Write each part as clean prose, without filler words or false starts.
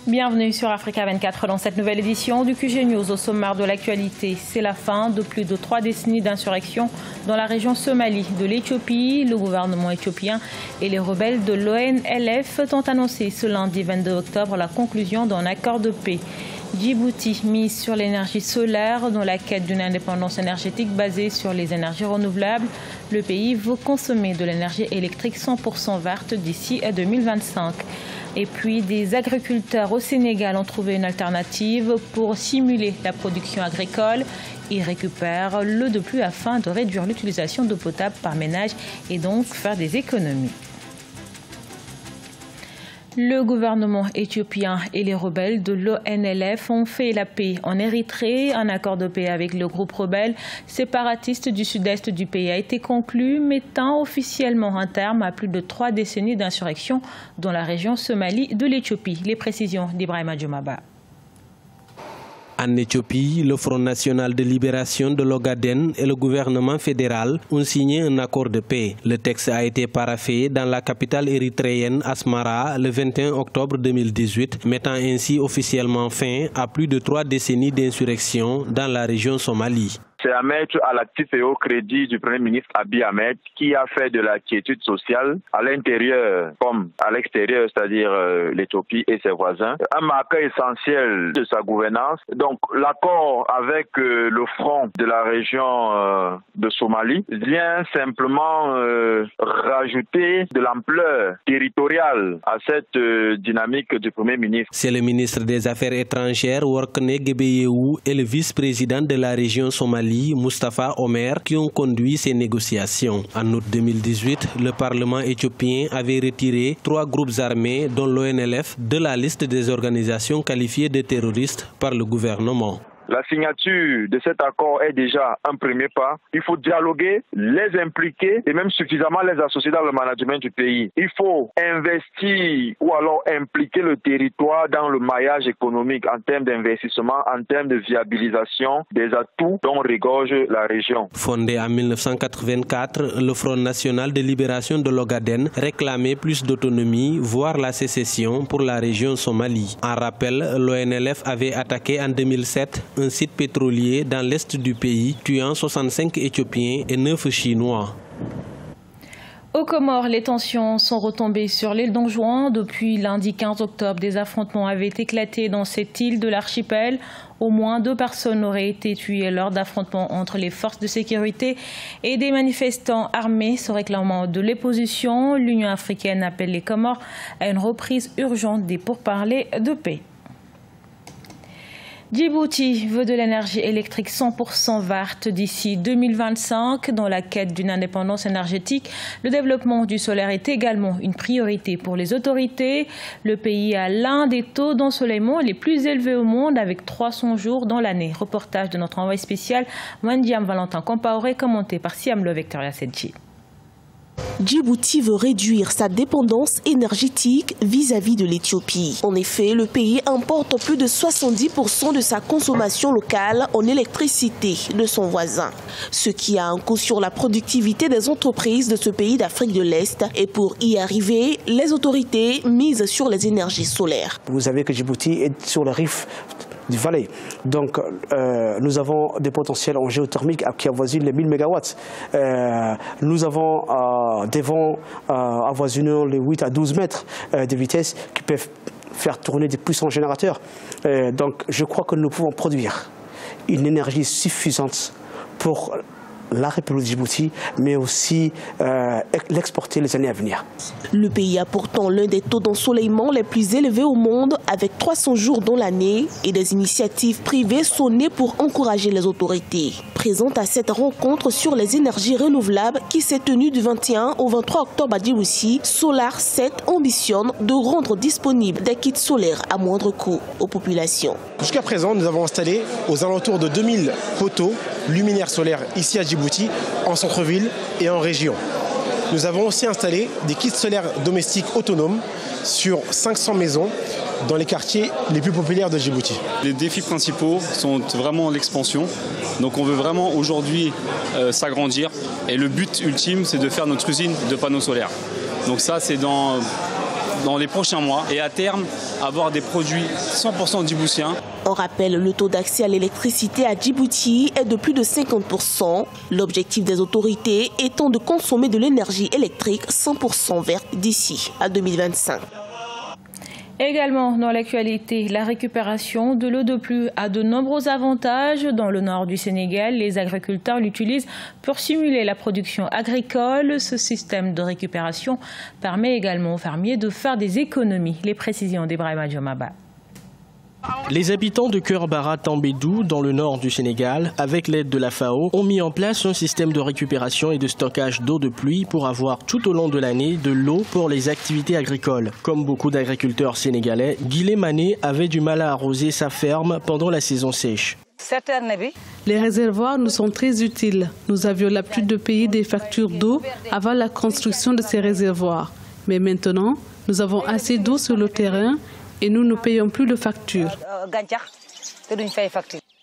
Bienvenue sur Africa 24 dans cette nouvelle édition du QG News. Au sommaire de l'actualité, c'est la fin de plus de 3 décennies d'insurrection dans la région Somalie de l'Éthiopie. Le gouvernement éthiopien et les rebelles de l'ONLF ont annoncé ce lundi 22 octobre la conclusion d'un accord de paix. Djibouti mise sur l'énergie solaire dans la quête d'une indépendance énergétique basée sur les énergies renouvelables. Le pays veut consommer de l'énergie électrique 100% verte d'ici à 2025. Et puis, des agriculteurs au Sénégal ont trouvé une alternative pour simuler la production agricole. Ils récupèrent l'eau de pluie afin de réduire l'utilisation d'eau potable par ménage et donc faire des économies. Le gouvernement éthiopien et les rebelles de l'ONLF ont fait la paix en Érythrée. Un accord de paix avec le groupe rebelle séparatiste du sud-est du pays a été conclu, mettant officiellement un terme à plus de 3 décennies d'insurrection dans la région Somalie de l'Éthiopie. Les précisions d'Ibrahima Djoumaba. En Éthiopie, le Front national de libération de l'Ogaden et le gouvernement fédéral ont signé un accord de paix. Le texte a été paraphé dans la capitale érythréenne Asmara le 21 octobre 2018, mettant ainsi officiellement fin à plus de 3 décennies d'insurrection dans la région Somalie. C'est à mettre à l'actif et au crédit du Premier ministre Abiy Ahmed qui a fait de la quiétude sociale à l'intérieur comme à l'extérieur, c'est-à-dire l'Éthiopie et ses voisins, un marqueur essentiel de sa gouvernance. Donc l'accord avec le front de la région de Somalie vient simplement rajouter de l'ampleur territoriale à cette dynamique du Premier ministre. C'est le ministre des Affaires étrangères Workne Gebeyehu et le vice-président de la région Somalie Mustafa Omer qui ont conduit ces négociations. En août 2018, le Parlement éthiopien avait retiré 3 groupes armés dont l'ONLF de la liste des organisations qualifiées de terroristes par le gouvernement. La signature de cet accord est déjà un premier pas. Il faut dialoguer, les impliquer et même suffisamment les associer dans le management du pays. Il faut investir ou alors impliquer le territoire dans le maillage économique en termes d'investissement, en termes de viabilisation des atouts dont regorge la région. Fondé en 1984, le Front national de libération de l'Ogaden réclamait plus d'autonomie, voire la sécession pour la région Somalie. En rappel, l'ONLF avait attaqué en 2007 un site pétrolier dans l'est du pays, tuant 65 Éthiopiens et 9 Chinois. Aux Comores, les tensions sont retombées sur l'île Don Juan. Depuis lundi 15 octobre, des affrontements avaient éclaté dans cette île de l'archipel. Au moins 2 personnes auraient été tuées lors d'affrontements entre les forces de sécurité et des manifestants armés se réclamant de l'opposition. L'Union africaine appelle les Comores à une reprise urgente des pourparlers de paix. Djibouti veut de l'énergie électrique 100% verte d'ici 2025. Dans la quête d'une indépendance énergétique, le développement du solaire est également une priorité pour les autorités. Le pays a l'un des taux d'ensoleillement les plus élevés au monde avec 300 jours dans l'année. Reportage de notre envoyé spécial Wendiam Valentin Compaoré, commenté par Siam Le Victoria Sedji. Djibouti veut réduire sa dépendance énergétique vis-à-vis de l'Éthiopie. En effet, le pays importe plus de 70% de sa consommation locale en électricité de son voisin, ce qui a un coût sur la productivité des entreprises de ce pays d'Afrique de l'Est. Et pour y arriver, les autorités misent sur les énergies solaires. Vous savez que Djibouti est sur le rift du Valais. Donc nous avons des potentiels en géothermique qui avoisinent les 1000 MW. Nous avons des vents avoisinant les 8 à 12 mètres de vitesse qui peuvent faire tourner des puissants générateurs. Donc je crois que nous pouvons produire une énergie suffisante pour la République de Djibouti, mais aussi l'exporter les années à venir. Le pays a pourtant l'un des taux d'ensoleillement les plus élevés au monde, avec 300 jours dans l'année, et des initiatives privées sont nées pour encourager les autorités. Présente à cette rencontre sur les énergies renouvelables qui s'est tenue du 21 au 23 octobre à Djibouti, Solar 7 ambitionne de rendre disponibles des kits solaires à moindre coût aux populations. Jusqu'à présent, nous avons installé aux alentours de 2000 poteaux luminaires solaires ici à Djibouti, en centre-ville et en région. Nous avons aussi installé des kits solaires domestiques autonomes sur 500 maisons dans les quartiers les plus populaires de Djibouti. Les défis principaux sont vraiment l'expansion. Donc on veut vraiment aujourd'hui s'agrandir et le but ultime c'est de faire notre usine de panneaux solaires. Donc ça c'est dans dans les prochains mois et à terme avoir des produits 100% djiboutiens. On rappelle, le taux d'accès à l'électricité à Djibouti est de plus de 50%. L'objectif des autorités étant de consommer de l'énergie électrique 100% verte d'ici à 2025. Également dans l'actualité, la récupération de l'eau de pluie a de nombreux avantages. Dans le nord du Sénégal, les agriculteurs l'utilisent pour stimuler la production agricole. Ce système de récupération permet également aux fermiers de faire des économies. Les précisions d'Ibrahima Djomaba. Les habitants de Keur-Bara Tambédou, dans le nord du Sénégal, avec l'aide de la FAO, ont mis en place un système de récupération et de stockage d'eau de pluie pour avoir tout au long de l'année de l'eau pour les activités agricoles. Comme beaucoup d'agriculteurs sénégalais, Guilé Mané avait du mal à arroser sa ferme pendant la saison sèche. Les réservoirs nous sont très utiles. Nous avions l'habitude de payer des factures d'eau avant la construction de ces réservoirs. Mais maintenant, nous avons assez d'eau sur le terrain et nous ne payons plus de factures.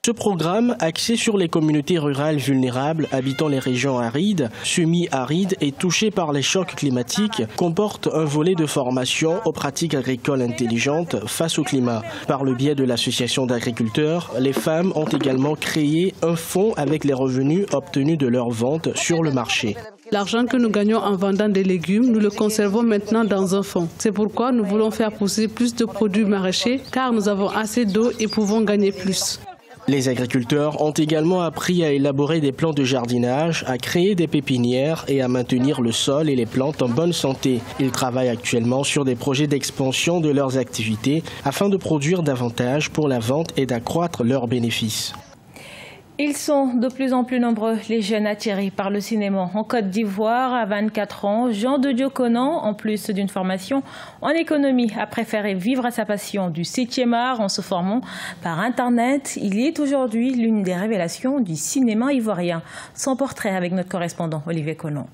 Ce programme, axé sur les communautés rurales vulnérables habitant les régions arides, semi-arides et touchées par les chocs climatiques, comporte un volet de formation aux pratiques agricoles intelligentes face au climat. Par le biais de l'association d'agriculteurs, les femmes ont également créé un fonds avec les revenus obtenus de leur vente sur le marché. L'argent que nous gagnons en vendant des légumes, nous le conservons maintenant dans un fonds. C'est pourquoi nous voulons faire pousser plus de produits maraîchers car nous avons assez d'eau et pouvons gagner plus. Les agriculteurs ont également appris à élaborer des plans de jardinage, à créer des pépinières et à maintenir le sol et les plantes en bonne santé. Ils travaillent actuellement sur des projets d'expansion de leurs activités afin de produire davantage pour la vente et d'accroître leurs bénéfices. Ils sont de plus en plus nombreux, les jeunes attirés par le cinéma. En Côte d'Ivoire, à 24 ans, Jean de Dieu Conan, en plus d'une formation en économie, a préféré vivre à sa passion du 7e art en se formant par Internet. Il est aujourd'hui l'une des révélations du cinéma ivoirien. Son portrait avec notre correspondant Olivier Conan.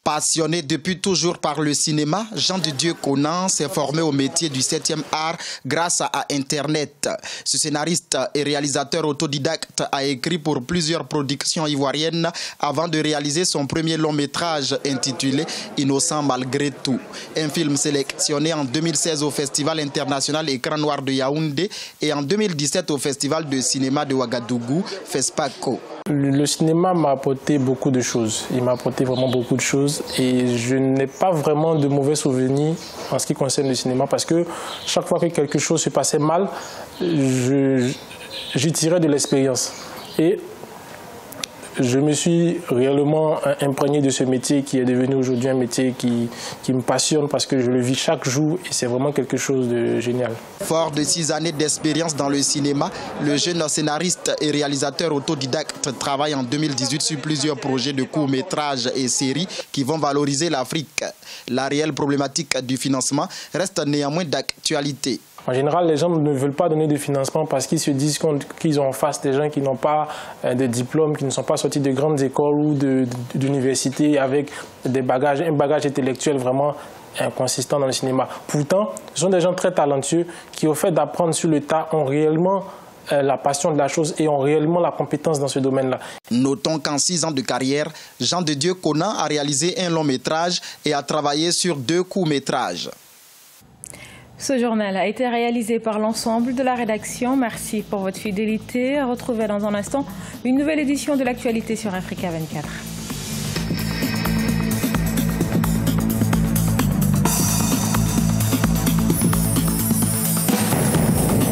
Passionné depuis toujours par le cinéma, Jean de Dieu Conan s'est formé au métier du 7e art grâce à Internet. Ce scénariste et réalisateur autodidacte a écrit pour plusieurs productions ivoiriennes avant de réaliser son premier long métrage intitulé Innocent malgré tout. Un film sélectionné en 2016 au Festival international Écran Noir de Yaoundé et en 2017 au Festival de cinéma de Ouagadougou, FESPACO. Le cinéma m'a apporté beaucoup de choses. Il m'a apporté vraiment beaucoup de choses et je n'ai pas vraiment de mauvais souvenirs en ce qui concerne le cinéma parce que chaque fois que quelque chose se passait mal, j'y tirais de l'expérience. Et je me suis réellement imprégné de ce métier qui est devenu aujourd'hui un métier qui me passionne parce que je le vis chaque jour et c'est vraiment quelque chose de génial. Fort de 6 années d'expérience dans le cinéma, le jeune scénariste et réalisateur autodidacte travaille en 2018 sur plusieurs projets de courts-métrages et séries qui vont valoriser l'Afrique. La réelle problématique du financement reste néanmoins d'actualité. En général, les gens ne veulent pas donner de financement parce qu'ils se disent qu'ils ont en face des gens qui n'ont pas de diplôme, qui ne sont pas sortis de grandes écoles ou d'universités avec un bagage intellectuel vraiment consistant dans le cinéma. Pourtant, ce sont des gens très talentueux qui, au fait d'apprendre sur le tas, ont réellement la passion de la chose et ont réellement la compétence dans ce domaine-là. Notons qu'en 6 ans de carrière, Jean de Dieu Conan a réalisé un long métrage et a travaillé sur 2 courts-métrages. Ce journal a été réalisé par l'ensemble de la rédaction. Merci pour votre fidélité. Retrouvez dans un instant une nouvelle édition de l'actualité sur Africa 24.